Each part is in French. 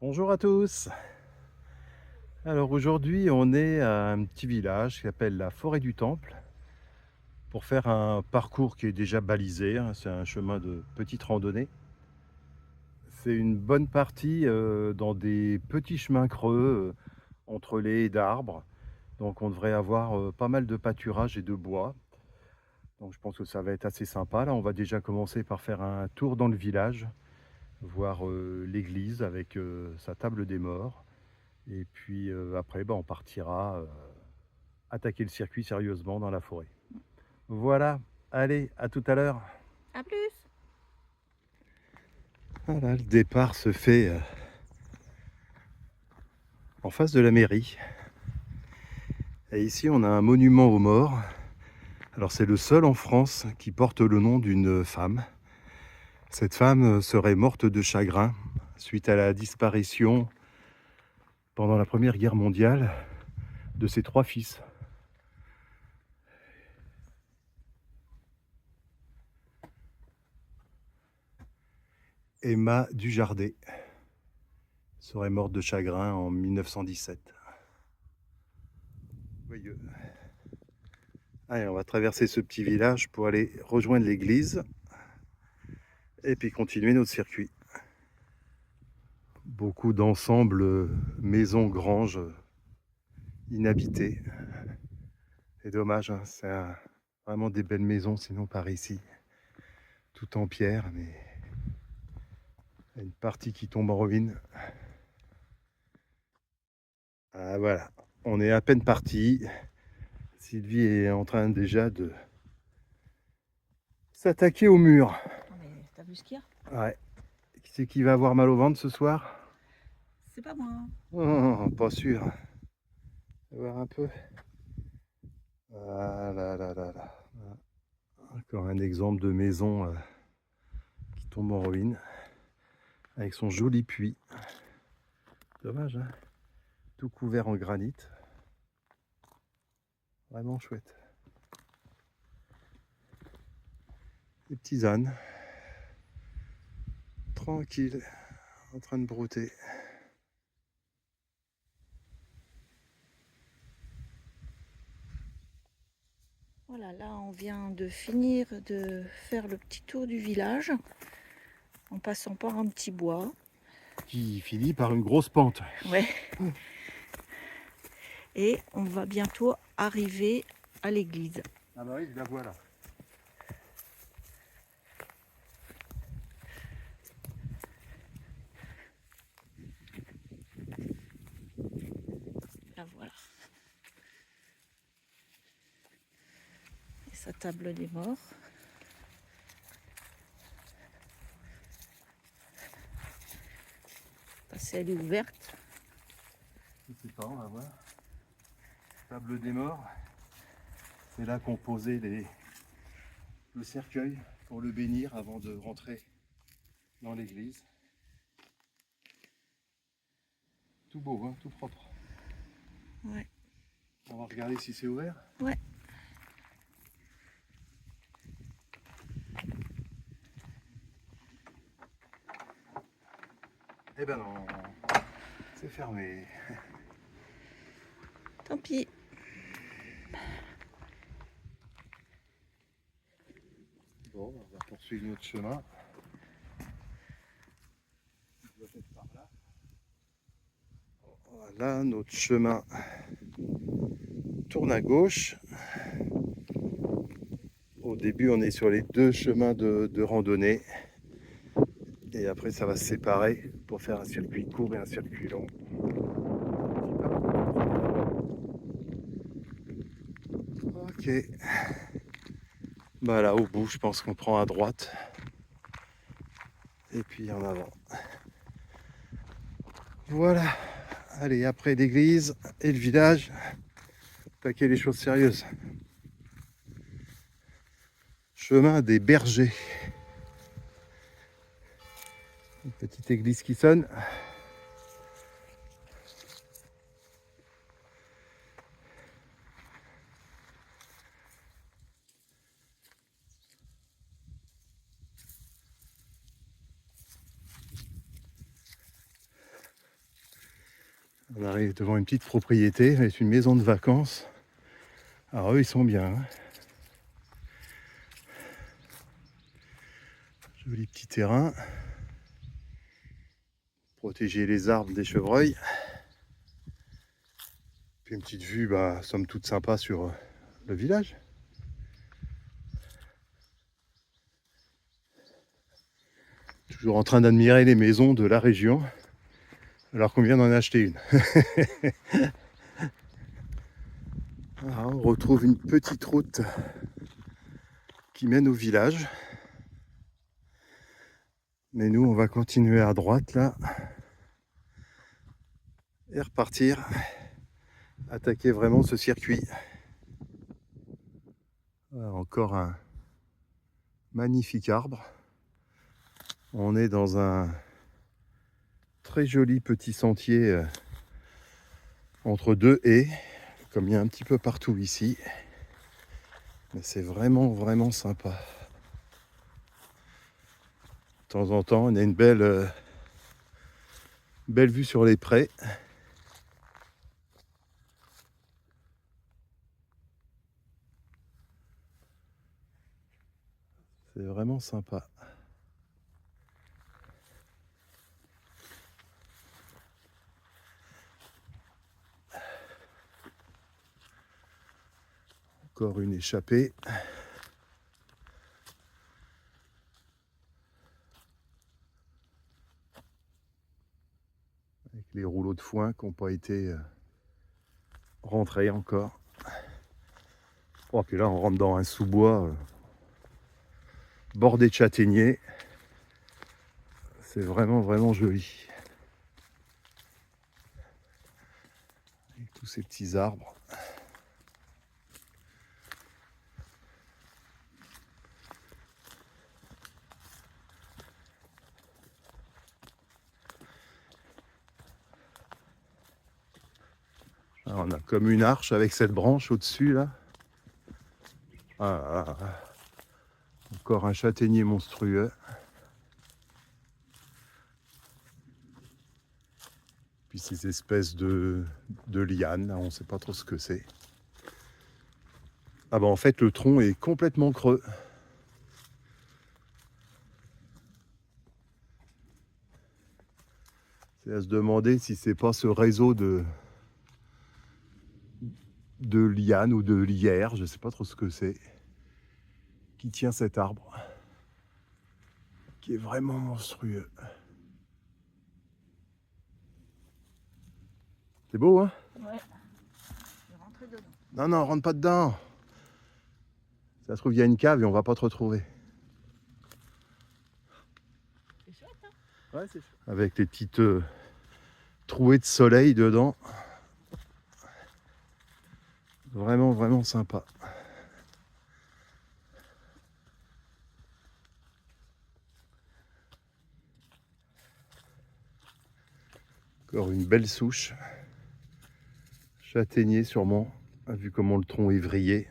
Bonjour à tous. Alors aujourd'hui, on est à un petit village qui s'appelle la Forêt du Temple pour faire un parcours qui est déjà balisé, hein. C'est un chemin de petite randonnée. C'est une bonne partie dans des petits chemins creux entre les haies d'arbres. Donc on devrait avoir pas mal de pâturage et de bois. Donc je pense que ça va être assez sympa. Là, on va déjà commencer par faire un tour dans le village, voir l'église avec sa table des morts. Et puis après, on partira attaquer le circuit sérieusement dans la forêt. Voilà, allez, à tout à l'heure. À plus. Voilà, le départ se fait en face de la mairie. Et ici, on a un monument aux morts. Alors, c'est le seul en France qui porte le nom d'une femme. Cette femme serait morte de chagrin suite à la disparition pendant la Première Guerre mondiale de ses 3 fils. Emma Dujardin serait morte de chagrin en 1917. Voyeux. Allez, on va traverser ce petit village pour aller rejoindre l'église et puis continuer notre circuit. Beaucoup d'ensembles maisons, granges inhabitées. C'est dommage, hein, vraiment des belles maisons sinon par ici. Tout en pierre, mais il y a une partie qui tombe en ruine. Ah voilà, on est à peine parti. Sylvie est en train déjà de s'attaquer au mur. Non mais t'as vu ce qu'il y a? Ouais. Qui c'est qui va avoir mal au ventre ce soir? C'est pas moi. Oh, pas sûr. On va voir un peu. Ah là là là là. Encore un exemple de maison qui tombe en ruine avec son joli puits. Dommage, hein, tout couvert en granit. Vraiment chouette. Des petits ânes, tranquilles, en train de brouter. Voilà, là on vient de finir de faire le petit tour du village en passant par un petit bois. Qui finit par une grosse pente. Ouais. Et on va bientôt arriver à l'église. Ah bah oui, je la vois là. La voilà. Et sa table des morts. Parce qu'elle est ouverte. Je sais pas, on va voir. Table des morts. C'est là qu'on posait le cercueil pour le bénir avant de rentrer dans l'église. Tout beau, hein, tout propre. Ouais. On va regarder si c'est ouvert. Ouais. Eh ben non, c'est fermé. Tant pis. Bon, on va poursuivre notre chemin. On doit être par là. Voilà, notre chemin tourne à gauche. Au début, on est sur les 2 chemins de randonnée. Et après, ça va se séparer pour faire un circuit court et un circuit long. Ok. Bah là, au bout, je pense qu'on prend à droite. Et puis en avant. Voilà. Allez, après l'église et le village, attaquer les choses sérieuses. Chemin des bergers. Une petite église qui sonne. On arrive devant une petite propriété, c'est une maison de vacances. Alors eux, ils sont bien, hein. Joli petit terrain. Protéger les arbres des chevreuils. Puis une petite vue, somme toute sympa sur le village. Toujours en train d'admirer les maisons de la région, alors qu'on vient d'en acheter une. Alors, on retrouve une petite route qui mène au village. Mais nous, on va continuer à droite là et repartir, attaquer vraiment ce circuit. Voilà, encore un magnifique arbre. On est dans un très joli petit sentier entre deux haies, comme il y a un petit peu partout ici. Mais c'est vraiment, vraiment sympa. De temps en temps, on a une belle vue sur les prés. C'est vraiment sympa. Encore une échappée. Avec les rouleaux de foin qui n'ont pas été rentrés encore. Oh, puis là, on rentre dans un sous-bois bordé de châtaigniers. C'est vraiment, vraiment joli. Avec tous ces petits arbres. Alors, on a comme une arche avec cette branche au-dessus là. Ah, encore un châtaignier monstrueux. Puis ces espèces de lianes, là, on ne sait pas trop ce que c'est. Ah en fait le tronc est complètement creux. C'est à se demander si c'est pas ce réseau de lianes ou de lierres, je ne sais pas trop ce que c'est, qui tient cet arbre, qui est vraiment monstrueux. C'est beau, hein? Ouais. Je vais rentrer dedans. Non, non, rentre pas dedans. Ça se trouve, il y a une cave et on va pas te retrouver. C'est chouette, hein? Ouais, c'est chouette. Avec les petites trouées de soleil dedans. Vraiment, vraiment sympa. Encore une belle souche. Châtaignier sûrement, vu comment le tronc est vrillé.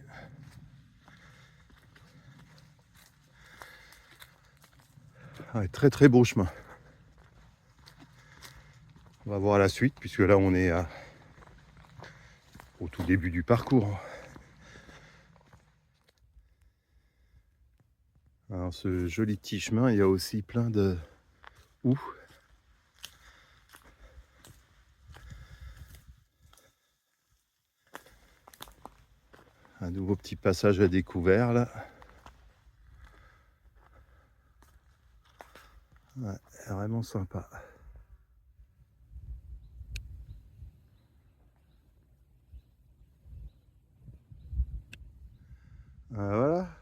Ouais, très très beau chemin. On va voir la suite, puisque là on est au tout début du parcours. Alors ce joli petit chemin, il y a aussi plein de houx. Un nouveau petit passage à découvert là. Ouais, vraiment sympa. Voilà,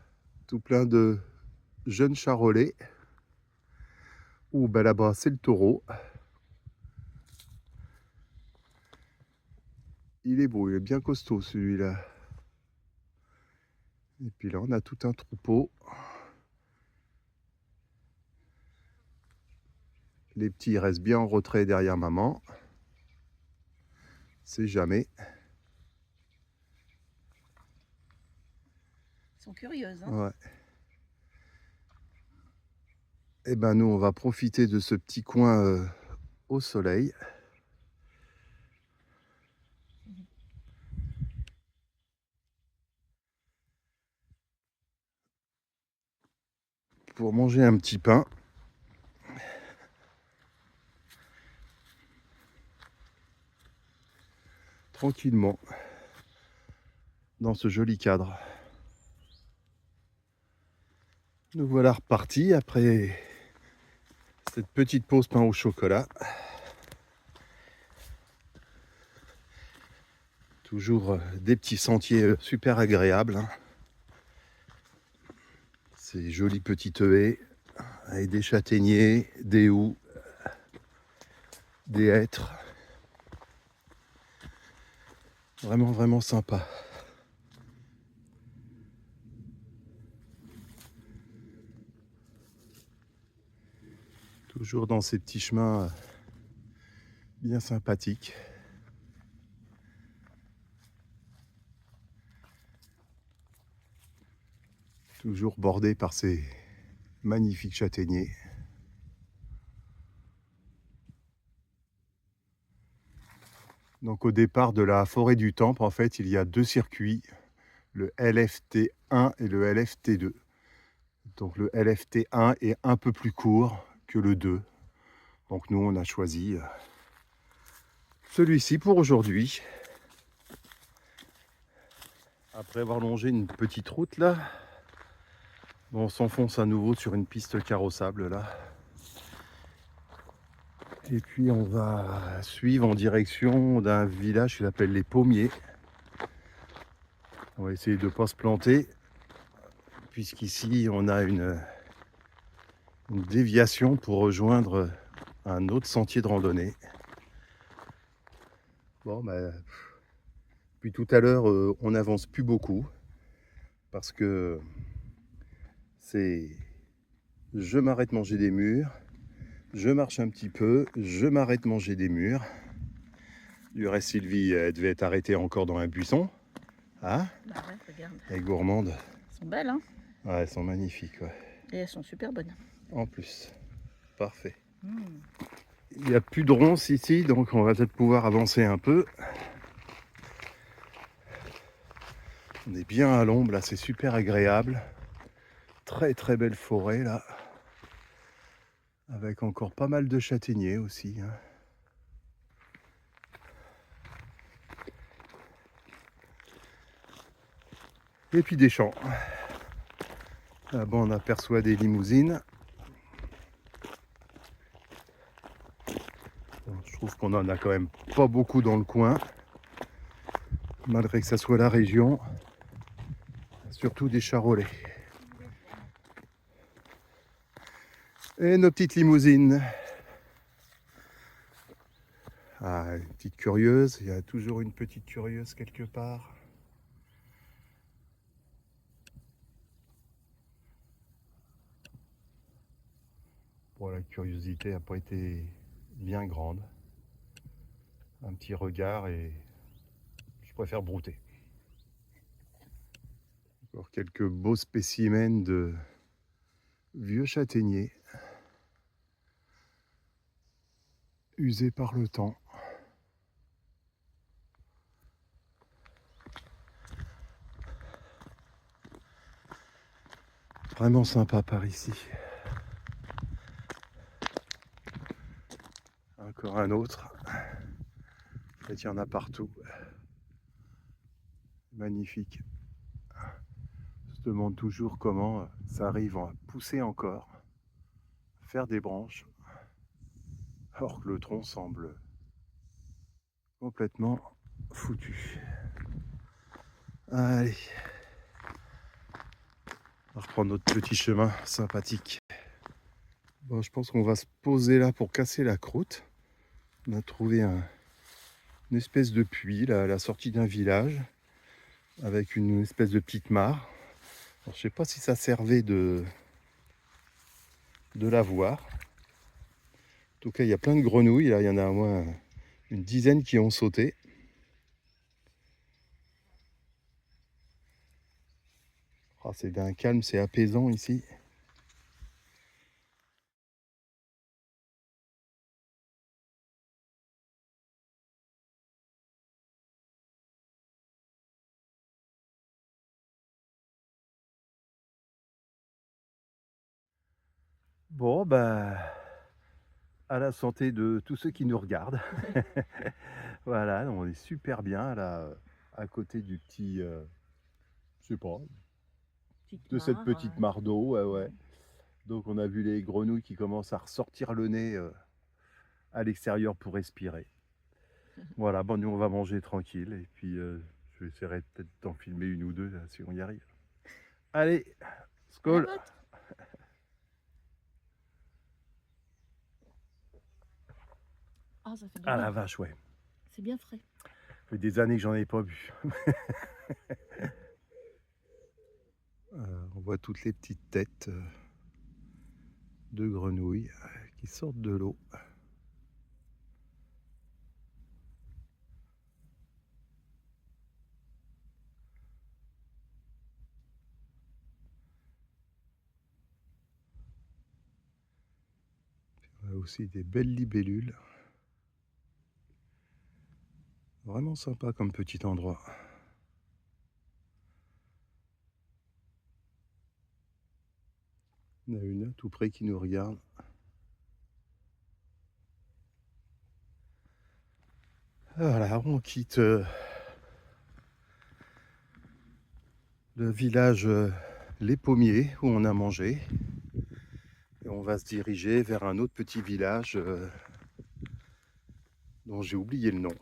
tout plein de jeunes charolais. Ouh, ben là-bas, c'est le taureau. Il est beau, il est bien costaud celui-là. Et puis là, on a tout un troupeau. Les petits restent bien en retrait derrière maman. C'est jamais. Ils sont curieuses, hein? Ouais. Et ben nous, on va profiter de ce petit coin au soleil. pour manger un petit pain. Tranquillement, dans ce joli cadre. Nous voilà repartis après cette petite pause pain au chocolat. Toujours des petits sentiers super agréables, hein. Ces jolis petits haies avec des châtaigniers, des houx, des hêtres. Vraiment, vraiment sympa. Toujours dans ces petits chemins bien sympathiques. Toujours bordés par ces magnifiques châtaigniers. Donc au départ de la forêt du Temple, en fait, il y a deux circuits, le LFT1 et le LFT2. Donc le LFT1 est un peu plus court que le 2. Donc nous, on a choisi celui-ci pour aujourd'hui. Après avoir longé une petite route là, on s'enfonce à nouveau sur une piste carrossable là. Et puis on va suivre en direction d'un village qui s'appelle les Pommiers. On va essayer de ne pas se planter, puisqu'ici on a une déviation pour rejoindre un autre sentier de randonnée. Bon, bah, depuis tout à l'heure, on n'avance plus beaucoup, parce que c'est je m'arrête manger des murs, je marche un petit peu, je m'arrête manger des murs. Du reste, Sylvie, elle devait être arrêtée encore dans un buisson. Hein? Bah ouais, regarde. Elle est gourmande. Elles sont belles, hein? Ouais, elles sont magnifiques, ouais. Et elles sont super bonnes. En plus, parfait. Mmh. Il n'y a plus de ronces ici, donc on va peut-être pouvoir avancer un peu. On est bien à l'ombre, là, c'est super agréable. Très très belle forêt, là. Avec encore pas mal de châtaigniers aussi, hein. Et puis des champs. Là-bas, on aperçoit des limousines. Bon, je trouve qu'on en a quand même pas beaucoup dans le coin, malgré que ça soit la région. Surtout des charolais. Et nos petites limousines. Ah, une petite curieuse. Il y a toujours une petite curieuse quelque part. Bon, la curiosité n'a pas été bien grande. Un petit regard et je préfère brouter. Encore quelques beaux spécimens de vieux châtaigniers usés par le temps. Vraiment sympa par ici. Encore un autre. En fait, il y en a partout. Magnifique. On se demande toujours comment ça arrive à pousser encore, faire des branches, alors que le tronc semble complètement foutu. Allez, on va reprendre notre petit chemin sympathique. Bon, je pense qu'on va se poser là pour casser la croûte. On a trouvé une espèce de puits là, à la sortie d'un village, avec une espèce de petite mare. Alors, je sais pas si ça servait de lavoir. En tout cas, il y a plein de grenouilles. Là, il y en a au moins une dizaine qui ont sauté. Oh, c'est d'un calme, c'est apaisant ici. Bon, bah, à la santé de tous ceux qui nous regardent. Voilà, on est super bien là, à côté du petit, je sais pas, Petite de cette mare. petite mare d'eau, ouais, ouais. Mm. Donc on a vu les grenouilles qui commencent à ressortir le nez, à l'extérieur pour respirer. Voilà, bon nous on va manger tranquille et puis, je essaierai peut-être d'en filmer une ou deux là, si on y arrive. Allez, À la skål! vôtre. Ah, ça fait du Ah la bien. vache, ouais. C'est bien frais. Ça fait des années que j'en ai pas bu. On voit toutes les petites têtes, de grenouilles, qui sortent de l'eau. On a aussi des belles libellules. Vraiment sympa comme petit endroit. Il y en a une tout près qui nous regarde. Voilà, on quitte le village Les Pommiers où on a mangé. Et on va se diriger vers un autre petit village dont j'ai oublié le nom.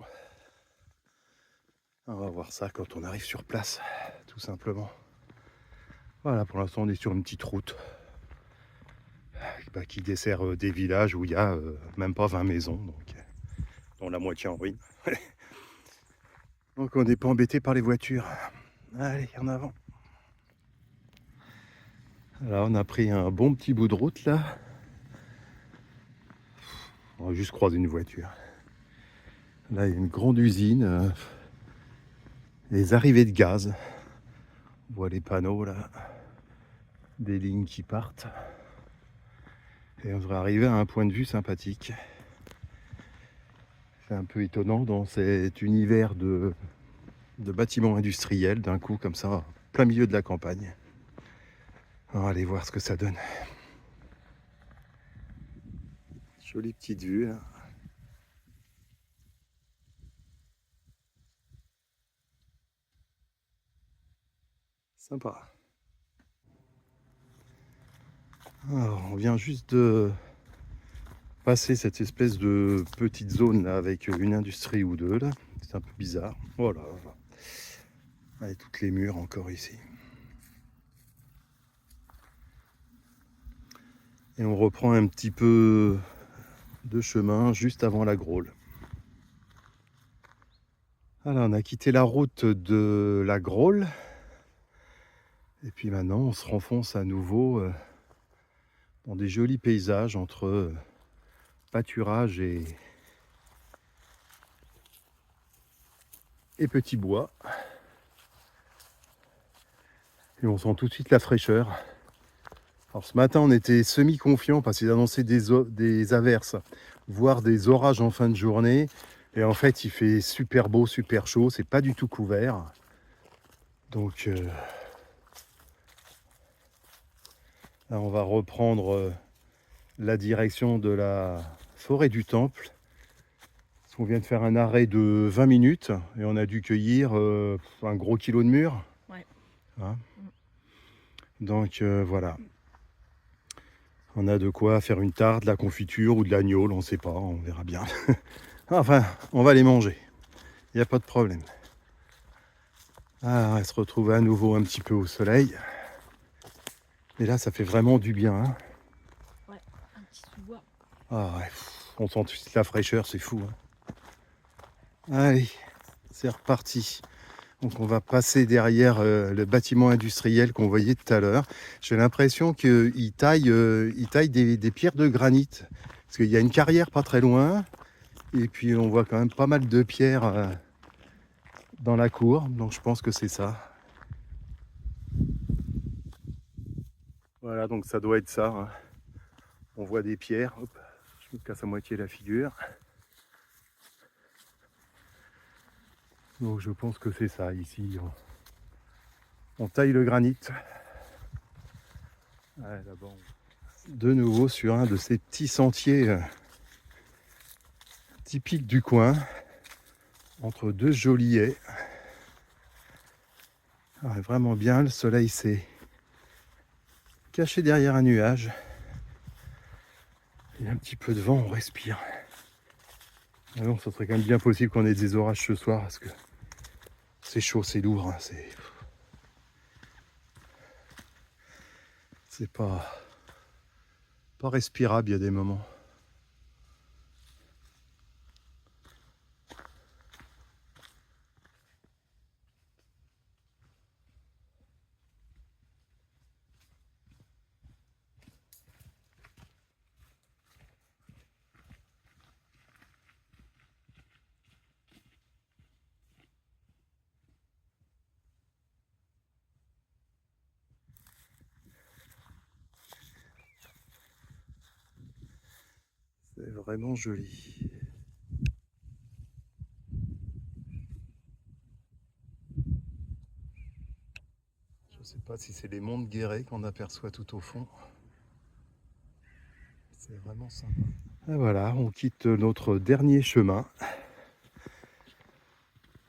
On va voir ça quand on arrive sur place, tout simplement. Voilà, pour l'instant on est sur une petite route qui dessert des villages où il y a même pas 20 maisons, donc, dont la moitié en ruine. Donc on n'est pas embêté par les voitures. Allez, en avant. Alors on a pris un bon petit bout de route là. On va juste croiser une voiture. Là il y a une grande usine. Les arrivées de gaz. On voit les panneaux là. Des lignes qui partent. Et on devrait arriver à un point de vue sympathique. C'est un peu étonnant dans cet univers de bâtiments industriels, d'un coup comme ça, plein milieu de la campagne. On va aller voir ce que ça donne. Jolie petite vue là. Sympa. Alors, on vient juste de passer cette espèce de petite zone là avec une industrie ou deux là. C'est un peu bizarre. Voilà. Avec toutes les murs encore ici. Et on reprend un petit peu de chemin juste avant la Graule. Alors on a quitté la route de la Graule. Et puis maintenant on se renfonce à nouveau dans des jolis paysages entre pâturage et petits bois. Et on sent tout de suite la fraîcheur. Alors ce matin on était semi-confiant parce qu'ils annonçaient des averses, voire des orages en fin de journée. Et en fait il fait super beau, super chaud, c'est pas du tout couvert. Donc là on va reprendre la direction de la forêt du Temple. Parce qu'on vient de faire un arrêt de 20 minutes et on a dû cueillir un gros kilo de mûres. Ouais. Hein. Donc voilà. On a de quoi faire une tarte, de la confiture ou de l'agneau, on ne sait pas, on verra bien. Enfin, on va les manger. Il n'y a pas de problème. Ah, on va se retrouver à nouveau un petit peu au soleil. Et là, ça fait vraiment du bien. Hein. Ouais, un petit sous-bois. Ah ouais, on sent tout de suite la fraîcheur, c'est fou. Hein. Allez, c'est reparti. Donc on va passer derrière le bâtiment industriel qu'on voyait tout à l'heure. J'ai l'impression qu'il taille, des pierres de granit. Parce qu'il y a une carrière pas très loin. Et puis on voit quand même pas mal de pierres dans la cour. Donc je pense que c'est ça. Voilà, donc ça doit être ça. Hein. On voit des pierres. Hop, je me casse à moitié la figure. Donc je pense que c'est ça. Ici, on taille le granit. Ouais, là-bas, de nouveau sur un de ces petits sentiers typiques du coin, entre deux jolis haies. Ah, vraiment bien, le soleil s'est caché derrière un nuage. Il y a un petit peu de vent, on respire. Ah non, ça serait quand même bien possible qu'on ait des orages ce soir, parce que c'est chaud, c'est lourd, hein, c'est pas respirable, il y a des moments. C'est vraiment joli. Je ne sais pas si c'est les monts de Guéret qu'on aperçoit tout au fond. C'est vraiment sympa. Et voilà, on quitte notre dernier chemin.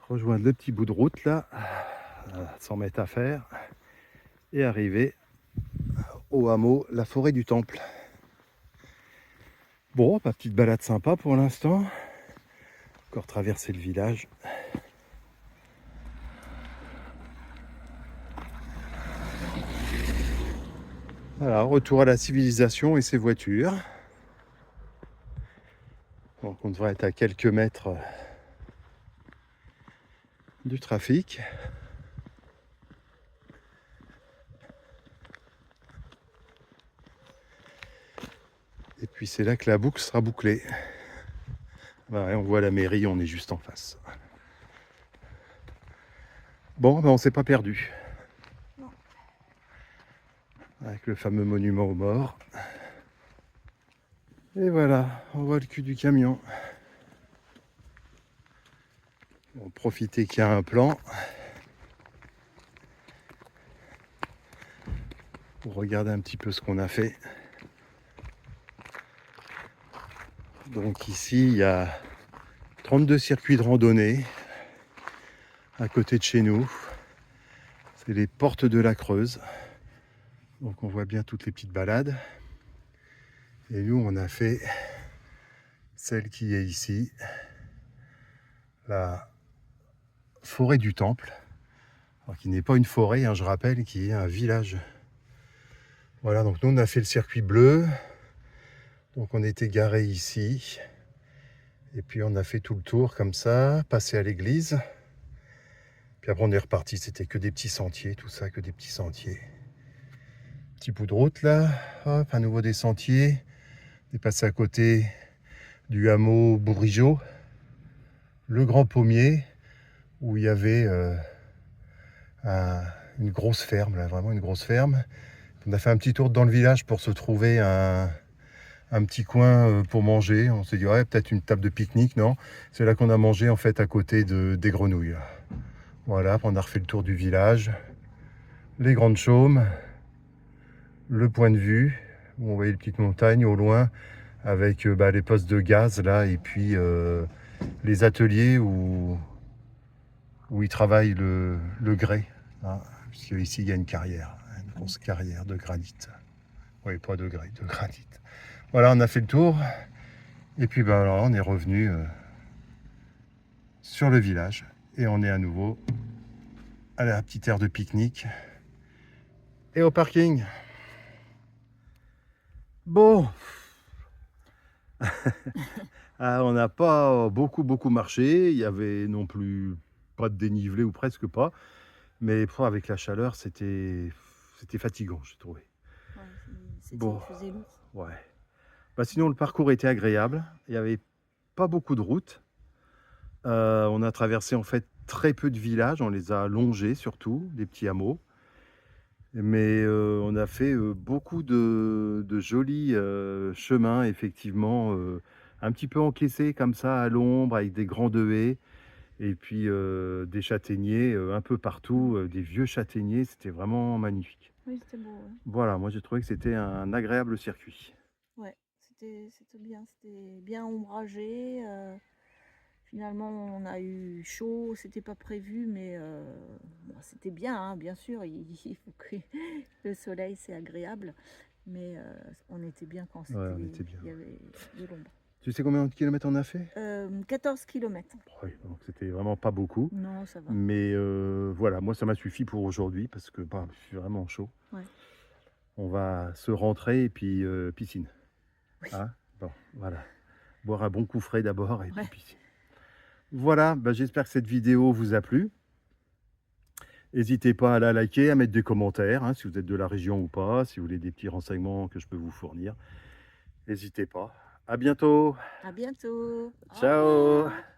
Rejoindre le petit bout de route là, 100 mètres à faire. Et arriver au hameau, la forêt du Temple. Bon, petite balade sympa pour l'instant. Encore traverser le village. Voilà, retour à la civilisation et ses voitures. Donc on devrait être à quelques mètres du trafic. Et puis c'est là que la boucle sera bouclée. Ouais, on voit la mairie, on est juste en face. Bon, ben on s'est pas perdu. Non. Avec le fameux monument aux morts. Et voilà, on voit le cul du camion. On va profiter qu'il y a un plan pour regarder un petit peu ce qu'on a fait. Donc ici, il y a 32 circuits de randonnée à côté de chez nous. C'est les portes de la Creuse. Donc on voit bien toutes les petites balades. Et nous, on a fait celle qui est ici, la forêt du Temple. Alors, qui n'est pas une forêt, hein, je rappelle, qui est un village. Voilà, donc nous, on a fait le circuit bleu. Donc on était garé ici. Et puis on a fait tout le tour comme ça, passé à l'église. Puis après on est reparti, c'était que des petits sentiers, tout ça, que des petits sentiers. Petit bout de route là, hop, à nouveau des sentiers. On est passé à côté du hameau Bourrigeau, le grand pommier, où il y avait une grosse ferme, là, vraiment une grosse ferme. On a fait un petit tour dans le village pour se trouver un petit coin pour manger. On s'est dit, ouais, peut-être une table de pique-nique, non. C'est là qu'on a mangé en fait à côté des grenouilles. Voilà, on a refait le tour du village, les grandes chaumes, le point de vue, où on voyait les petites montagnes au loin, avec les postes de gaz là, et puis les ateliers où ils travaillent le grès, hein, puisque ici il y a une carrière, une grosse carrière de granit. Oui, pas de grès, de granit. Voilà, on a fait le tour, et puis alors, on est revenu sur le village, et on est à nouveau à la petite aire de pique-nique et au parking. Bon, on n'a pas beaucoup marché, il y avait non plus pas de dénivelé ou presque pas, mais avec la chaleur, c'était fatigant, j'ai trouvé. Ouais, Bon, il faisait lourd. ouais. Sinon, le parcours était agréable. Il n'y avait pas beaucoup de routes. On a traversé en fait très peu de villages. On les a longés surtout, des petits hameaux. Mais on a fait beaucoup de jolis chemins, effectivement, un petit peu encaissés comme ça à l'ombre, avec des grands haies. Et puis des châtaigniers un peu partout, des vieux châtaigniers. C'était vraiment magnifique. Oui, c'était beau, ouais. Voilà, moi j'ai trouvé que c'était un agréable circuit. Ouais, c'était bien ombragé. Finalement, on a eu chaud, c'était pas prévu, mais bon, c'était bien, hein, bien sûr. Il faut que le soleil, c'est agréable, mais on était bien quand Ouais, on était bien. il y avait de l'ombre. Tu sais combien de kilomètres on a fait? 14 kilomètres. Oui, donc c'était vraiment pas beaucoup. Non, ça va. Mais voilà, moi ça m'a suffi pour aujourd'hui parce que bah, je suis vraiment chaud. Ouais. On va se rentrer et puis piscine. Oui. Hein? Bon, voilà. Boire un bon coup frais d'abord et puis Ouais. piscine. Voilà, bah, j'espère que cette vidéo vous a plu. N'hésitez pas à la liker, à mettre des commentaires, hein, si vous êtes de la région ou pas, si vous voulez des petits renseignements que je peux vous fournir. N'hésitez pas. À bientôt. À bientôt. Au Ciao. revoir.